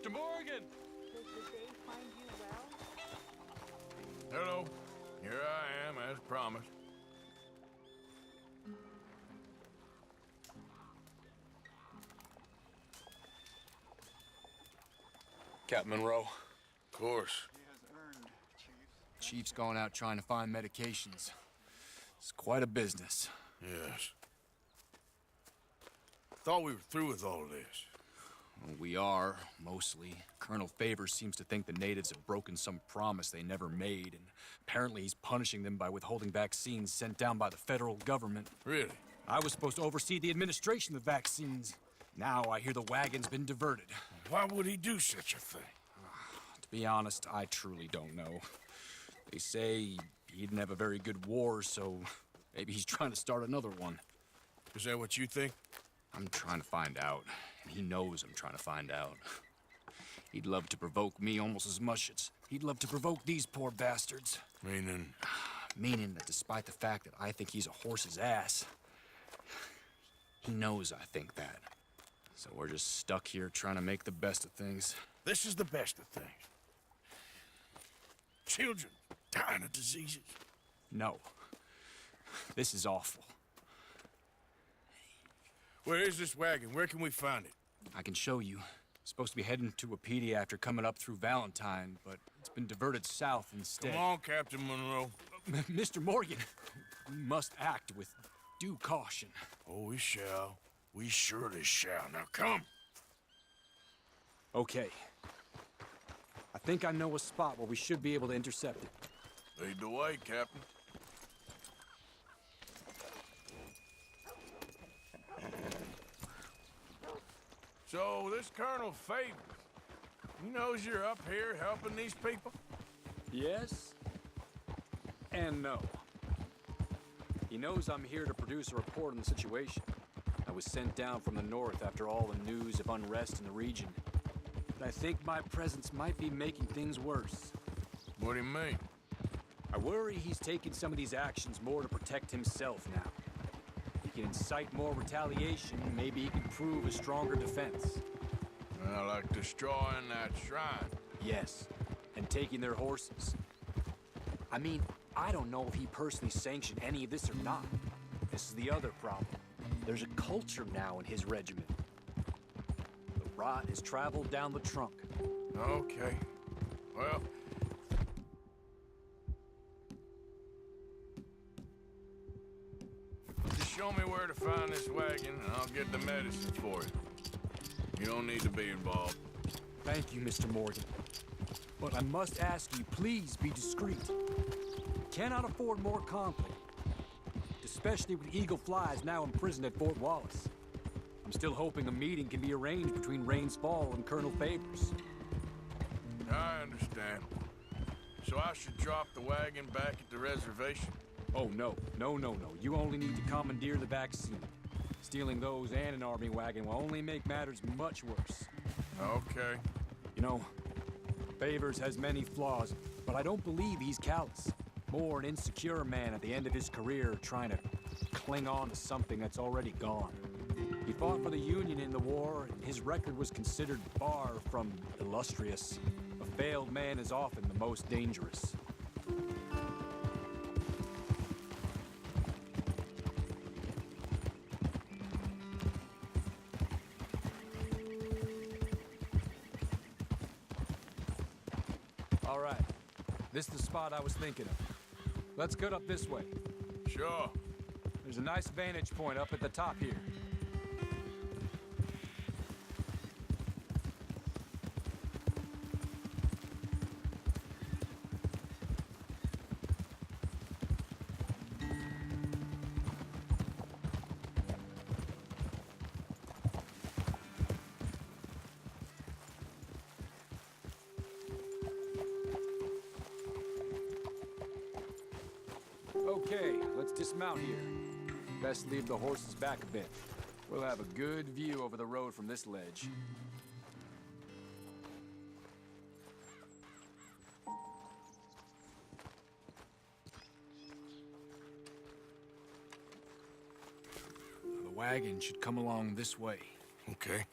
Mr. Morgan! Does the day find you well? Hello. Here I am, as promised. Captain Monroe. Of course. Chief's going out trying to find medications. It's quite a business. Yes. Thought we were through with all this. Well, we are, mostly. Colonel Favors seems to think the natives have broken some promise they never made, and apparently he's punishing them by withholding vaccines sent down by the federal government. Really? I was supposed to oversee the administration of the vaccines. Now I hear the wagon's been diverted. Why would he do such a thing? To be honest, I truly don't know. They say he didn't have a very good war, so maybe he's trying to start another one. Is that what you think? I'm trying to find out, and he knows I'm trying to find out. He'd love to provoke me almost as much as he'd love to provoke these poor bastards. Meaning? Meaning that despite the fact that I think he's a horse's ass, he knows I think that. So we're just stuck here trying to make the best of things. This is the best of things. Children dying of diseases. No. This is awful. Where is this wagon? Where can we find it? I can show you. Supposed to be heading to Wapiti after coming up through Valentine, but it's been diverted south instead. Come on, Captain Monroe. Mr. Morgan, we must act with due caution. Oh, we shall. We surely shall. Now come. Okay. I think I know a spot where we should be able to intercept it. Lead the way, Captain. So, this Colonel Favors, he knows you're up here helping these people? Yes. And no. He knows I'm here to produce a report on the situation. I was sent down from the north after all the news of unrest in the region. But I think my presence might be making things worse. What do you mean? I worry he's taking some of these actions more to protect himself now. He can incite more retaliation, maybe he can prove a stronger defense. Like destroying that shrine. Yes, and taking their horses. I mean, I don't know if he personally sanctioned any of this or not. This is the other problem. There's a culture now in his regiment. The rot has traveled down the trunk. Okay. Well... just show me where to find this wagon, and I'll get the medicine for you. You don't need to be involved. Thank you, Mr. Morgan. But I must ask you, please be discreet. We cannot afford more conflict. Especially with Eagle Flies now imprisoned at Fort Wallace. I'm still hoping a meeting can be arranged between Rains Fall and Colonel Favors. I understand. So I should drop the wagon back at the reservation? Oh, no. No, no, no. You only need to commandeer the vaccine. Stealing those and an army wagon will only make matters much worse. Okay. You know, Favors has many flaws, but I don't believe he's callous. More an insecure man at the end of his career trying to cling on to something that's already gone. He fought for the Union in the war, and his record was considered far from illustrious. A failed man is often the most dangerous. All right. This is the spot I was thinking of. Let's get up this way. Sure. There's a nice vantage point up at the top here. Okay, let's dismount here. Best leave the horses back a bit. We'll have a good view over the road from this ledge. The wagon should come along this way. Okay.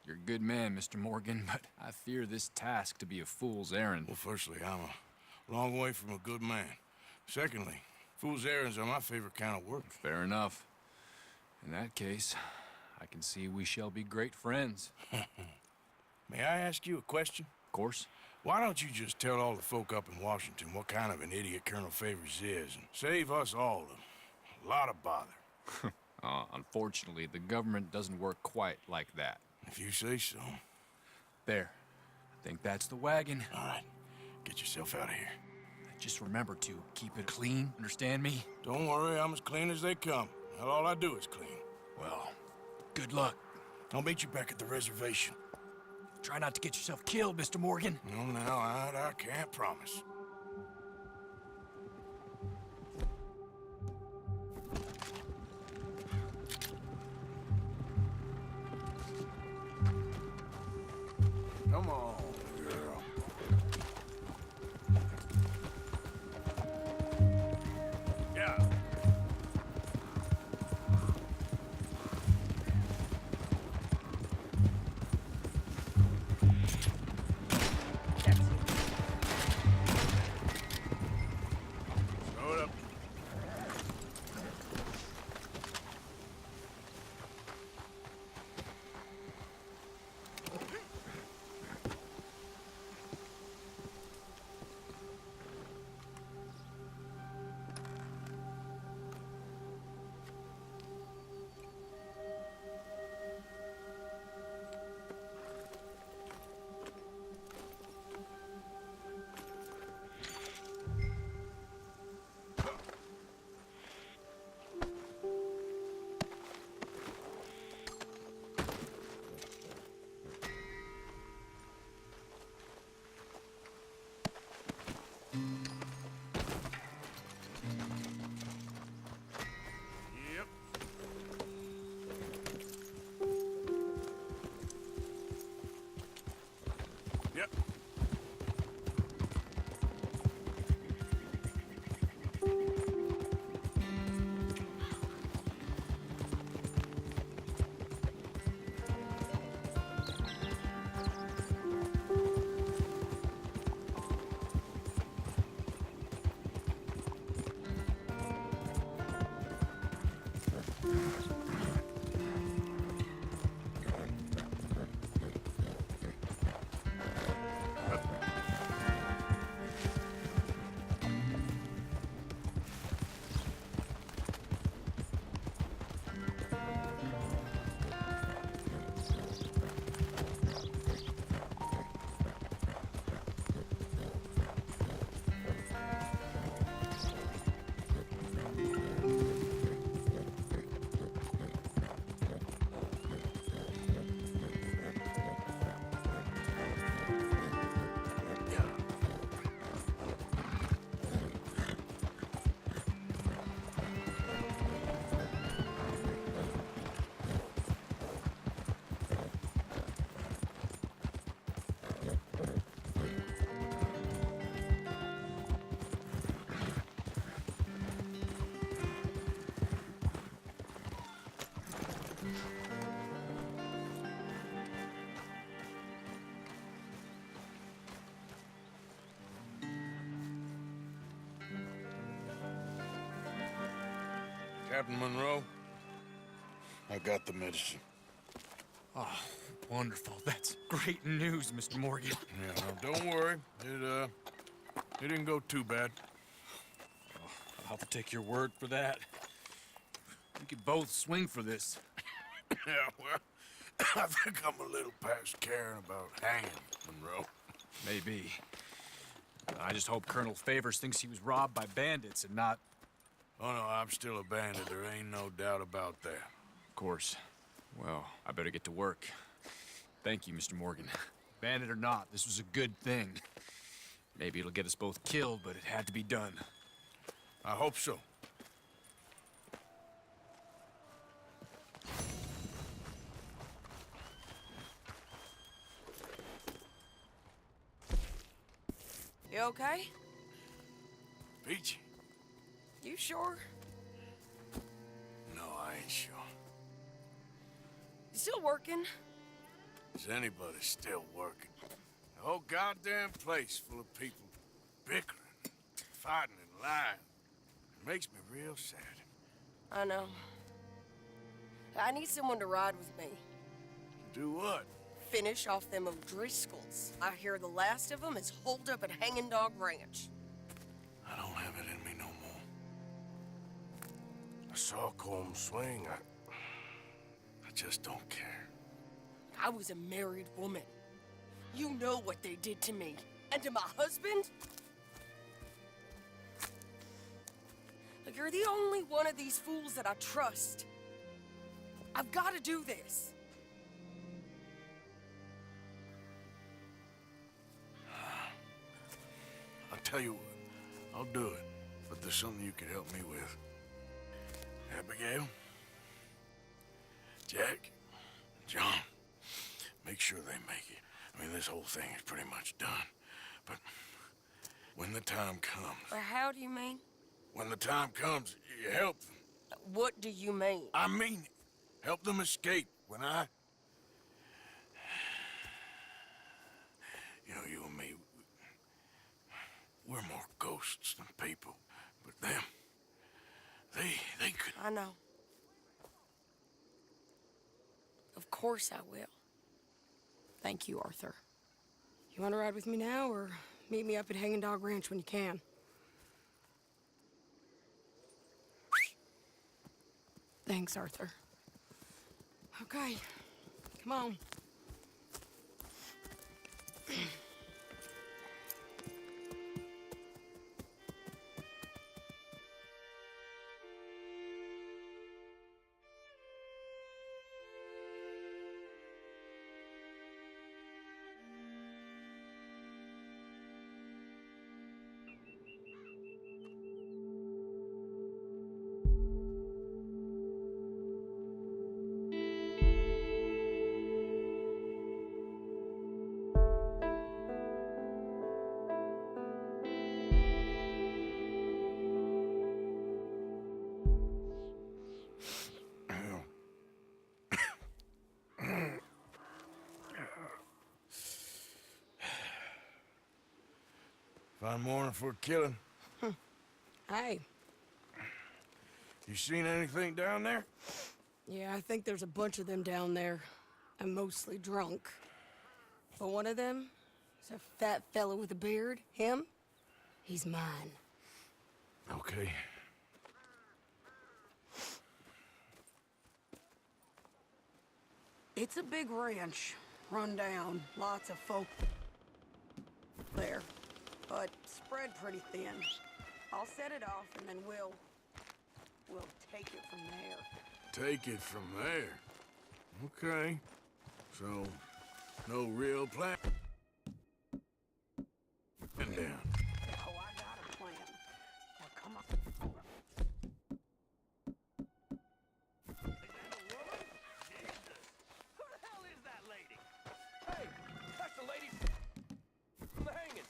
You're a good man, Mr. Morgan, but I fear this task to be a fool's errand. Well, firstly, I'm a long way from a good man. Secondly, fool's errands are my favorite kind of work. Fair enough. In that case, I can see we shall be great friends. May I ask you a question? Of course. Why don't you just tell all the folk up in Washington what kind of an idiot Colonel Favors is and save us all a lot of bother? Unfortunately, the government doesn't work quite like that. If you say so. There. I think that's the wagon. All right, get yourself out of here. Just remember to keep it clean, understand me? Don't worry, I'm as clean as they come. Well, all I do is clean. Well, good luck. I'll meet you back at the reservation. Try not to get yourself killed, Mr. Morgan. No, now, I can't promise. Come on, girl. Yeah. That's it. Throw it up. Yep. Yep. Captain Monroe, I got the medicine. Oh, wonderful. That's great news, Mr. Morgan. Yeah, no, don't worry. It didn't go too bad. I'll have to take your word for that. We could both swing for this. Yeah, well, I think I'm a little past caring about hanging, Monroe. Maybe. I just hope Colonel Favors thinks he was robbed by bandits and not... Oh, no, I'm still a bandit. There ain't no doubt about that. Of course. Well, I better get to work. Thank you, Mr. Morgan. Bandit or not, this was a good thing. Maybe it'll get us both killed, but it had to be done. I hope so. You okay? Peachy? You sure? No, I ain't sure. You still working? Is anybody still working? The whole goddamn place full of people bickering, fighting and lying. It makes me real sad. I know. I need someone to ride with me. Do what? Finish off them O'Driscolls. I hear the last of them is holed up at Hanging Dog Ranch. I don't have it in me no more. I saw Colm swing. I just don't care. I was a married woman. You know what they did to me. And to my husband? Look, you're the only one of these fools that I trust. I've got to do this. I'll tell you what. I'll do it. But there's something you can help me with. Abigail? Jack? John? Make sure they make it. I mean, this whole thing is pretty much done. But when the time comes... How do you mean? When the time comes, you help them. What do you mean? I mean it. Help them escape. When I... You know, you and me, we're more ghosts than people. But them, they could... I know. Of course I will. Thank you, Arthur. You want to ride with me now, or meet me up at Hanging Dog Ranch when you can? Thanks, Arthur. Okay, come on. Fine morning for a killing. Hey. You seen anything down there? Yeah, I think there's a bunch of them down there. I'm mostly drunk. But one of them is a fat fella with a beard. Him? He's mine. Okay. It's a big ranch. Run down. Lots of folk there. But spread pretty thin. I'll set it off and then we'll take it from there. Take it from there. Okay. So, no real plan. And down. Oh, I got a plan. Now come on. Who the hell is that lady? Hey, that's the lady from the hanging.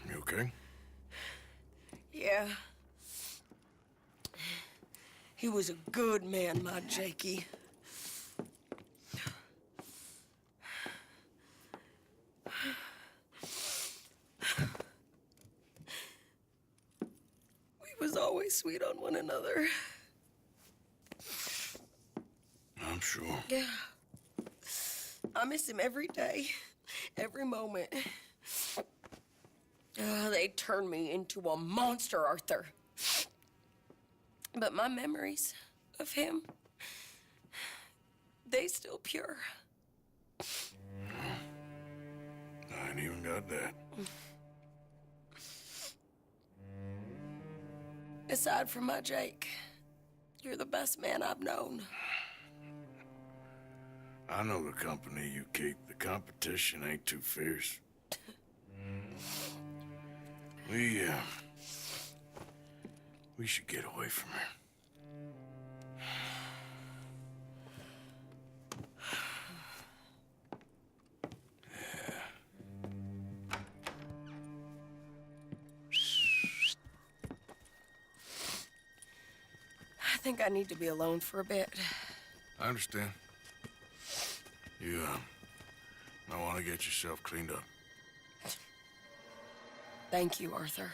You okay? Yeah. He was a good man, my Jakey. We was always sweet on one another. I'm sure. Yeah. I miss him every day, every moment. They turned me into a monster, Arthur. But my memories of him, they still pure. I ain't even got that. Aside from my Jake, you're the best man I've known. I know the company you keep. The competition ain't too fierce. We should get away from here. I think I need to be alone for a bit. I understand. You, might want to get yourself cleaned up. Thank you, Arthur.